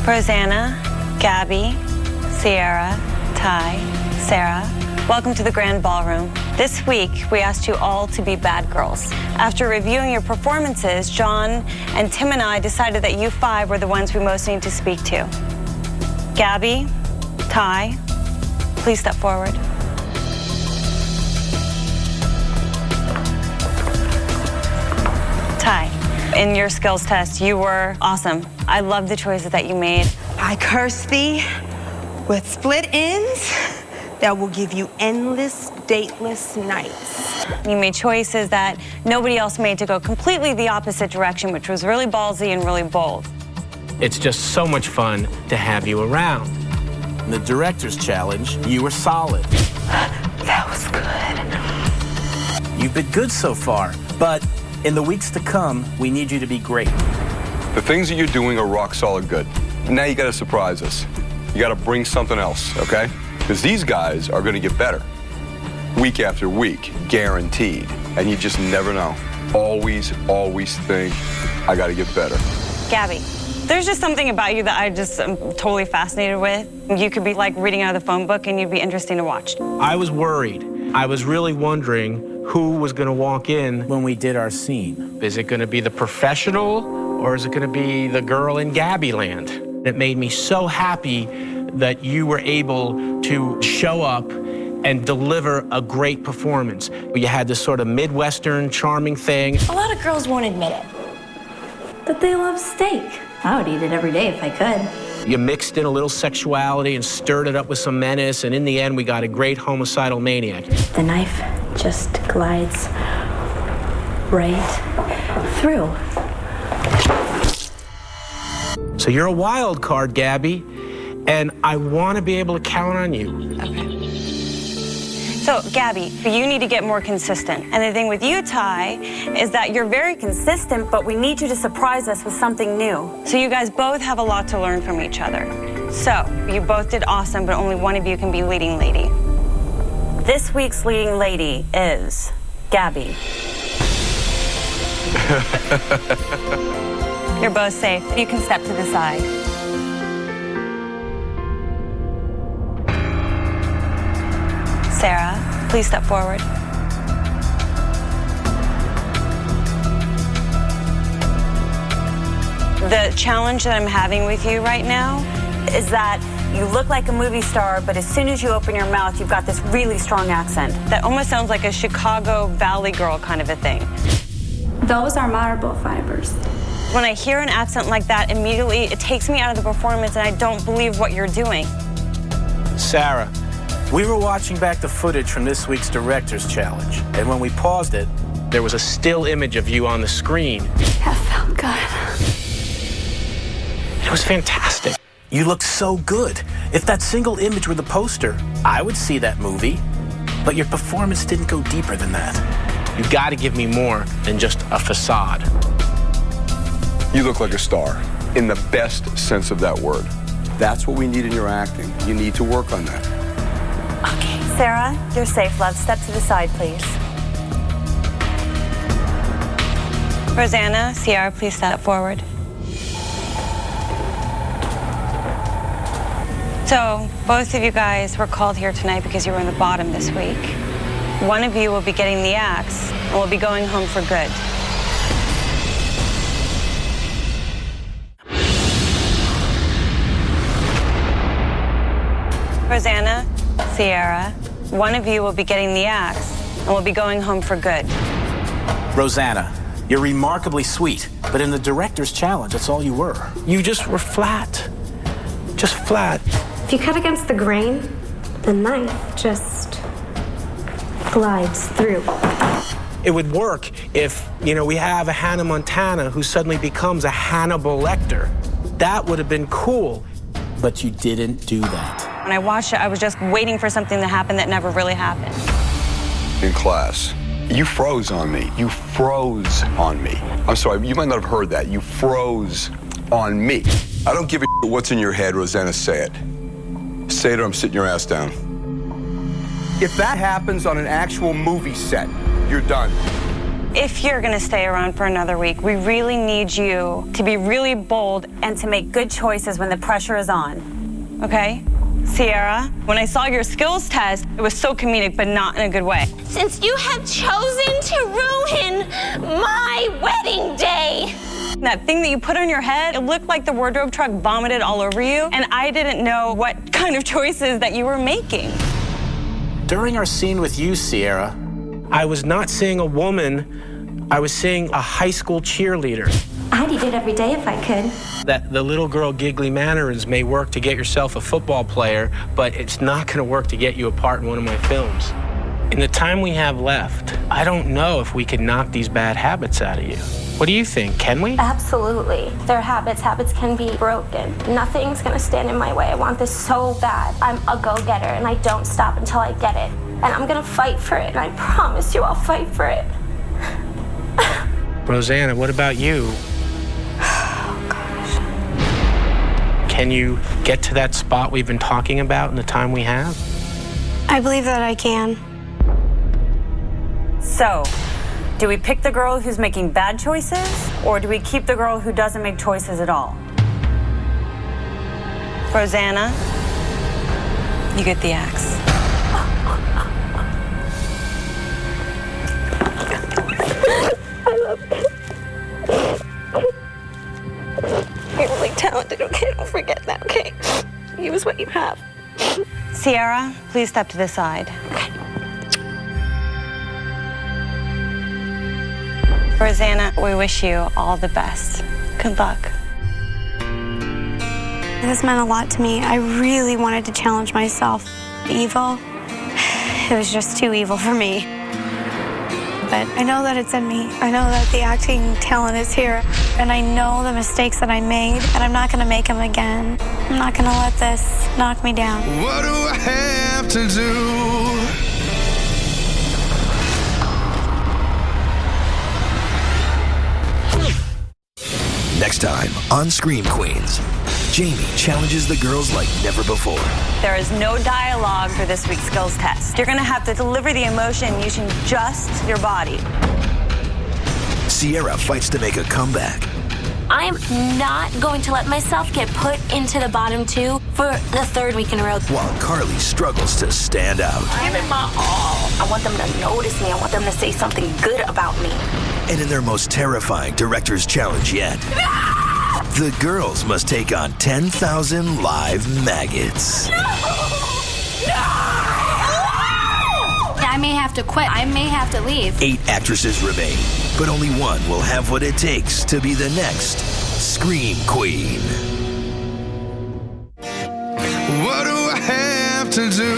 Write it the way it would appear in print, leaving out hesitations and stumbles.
Rosanna, Gabby, Sierra, Ty, Sarah, welcome to the Grand Ballroom. This week, we asked you all to be bad girls. After reviewing your performances, John and Tim and I decided that you five were the ones we most need to speak to. Gabby, Ty, please step forward. Ty, in your skills test, you were awesome. I love the choices that you made. I curse thee with split ends that will give you endless, dateless nights. You made choices that nobody else made to go completely the opposite direction, which was really ballsy and really bold. It's just so much fun to have you around. In the director's challenge, you were solid. That was good. You've been good so far, but in the weeks to come, we need you to be great. The things that you're doing are rock solid good. Now you gotta surprise us. You gotta bring something else, okay? Because these guys are gonna get better. Week after week, guaranteed. And you just never know. Always think, I gotta get better. Gabby, there's just something about you that I just am totally fascinated with. You could be like reading out of the phone book and you'd be interesting to watch. I was worried. I was really wondering who was going to walk in. When we did our scene. Is it going to be the professional or is it going to be the girl in Gabby land? It made me so happy that you were able to show up and deliver a great performance. You had this sort of Midwestern charming thing. A lot of girls won't admit it, but they love steak. I would eat it every day if I could. You mixed in a little sexuality and stirred it up with some menace, and in the end, we got a great homicidal maniac. The knife just glides right through. So you're a wild card, Gabby, and I want to be able to count on you. Okay. So, Gabby, you need to get more consistent. And the thing with you, Ty, is that you're very consistent, but we need you to surprise us with something new. So you guys both have a lot to learn from each other. So, you both did awesome, but only one of you can be leading lady. This week's leading lady is Gabby. You're both safe. You can step to the side. Sarah, please step forward. The challenge that I'm having with you right now is that you look like a movie star, but as soon as you open your mouth, you've got this really strong accent that almost sounds like a Chicago Valley girl kind of a thing. Those are marble fibers. When I hear an accent like that, immediately it takes me out of the performance and I don't believe what you're doing. Sarah, we were watching back the footage from this week's director's challenge, and when we paused it, There was a still image of you on the screen. That felt good. It was fantastic. you looked so good. If that single image were the poster, I would see that movie. But your performance didn't go deeper than that. You got to give me more than just a facade. You look like a star, in the best sense of that word. That's what we need in your acting. You need to work on that. Okay, Sarah, you're safe, love. Step to the side, please. Rosanna, Sierra, please step forward. So, both of you guys were called here tonight because you were in the bottom this week. One of you will be getting the axe and will be going home for good. Rosanna, Sierra, one of you will be getting the axe and will be going home for good. Rosanna, you're remarkably sweet, but in the director's challenge, that's all you were. You just were flat. Just flat. If you cut against the grain, the knife just glides through. It would work if, we have a Hannah Montana who suddenly becomes a Hannibal Lecter. That would have been cool. But you didn't do that. When I watched it, I was just waiting for something to happen that never really happened. In class, you froze on me. You froze on me. I'm sorry, you might not have heard that. You froze on me. I don't give a shit what's in your head, Rosanna, say it. Say it or I'm sitting your ass down. If that happens on an actual movie set, you're done. If you're gonna stay around for another week, we really need you to be really bold and to make good choices when the pressure is on, okay? Sierra, when I saw your skills test, it was so comedic, but not in a good way. Since you have chosen to ruin my wedding day. That thing that you put on your head, it looked like the wardrobe truck vomited all over you, and I didn't know what kind of choices that you were making. During our scene with you, Sierra, I was not seeing a woman, I was seeing a high school cheerleader. I'd eat it every day if I could. That the little girl giggly mannerings may work to get yourself a football player, but it's not going to work to get you a part in one of my films. In the time we have left, I don't know if we can knock these bad habits out of you. What do you think? Can we? Absolutely. They're habits. Habits can be broken. Nothing's gonna stand in my way. I want this so bad. I'm a go-getter, and I don't stop until I get it. And I'm gonna fight for it, and I promise you I'll fight for it. Rosanna, what about you? Oh, gosh. Can you get to that spot we've been talking about in the time we have? I believe that I can. So, do we pick the girl who's making bad choices, or do we keep the girl who doesn't make choices at all? Rosanna, you get the axe. I love it. You're really talented, okay? Don't forget that, okay? Use what you have. Sierra, please step to the side. Rosanna, we wish you all the best. Good luck. This meant a lot to me. I really wanted to challenge myself. Evil, it was just too evil for me. But I know that it's in me. I know that the acting talent is here. And I know the mistakes that I made, and I'm not gonna make them again. I'm not gonna let this knock me down. What do I have to do? Next time on Scream Queens, Jamie challenges the girls like never before. There is no dialogue for this week's skills test. You're gonna have to deliver the emotion using just your body. Sierra fights to make a comeback. I'm not going to let myself get put into the bottom two for the third week in a row. While Carly struggles to stand out. Give it my all. I want them to notice me. I want them to say something good about me. And in their most terrifying director's challenge yet, the girls must take on 10,000 live maggots. I may have to quit. I may have to leave. 8 actresses remain, but only one will have what it takes to be the next Scream Queen. What do I have to do?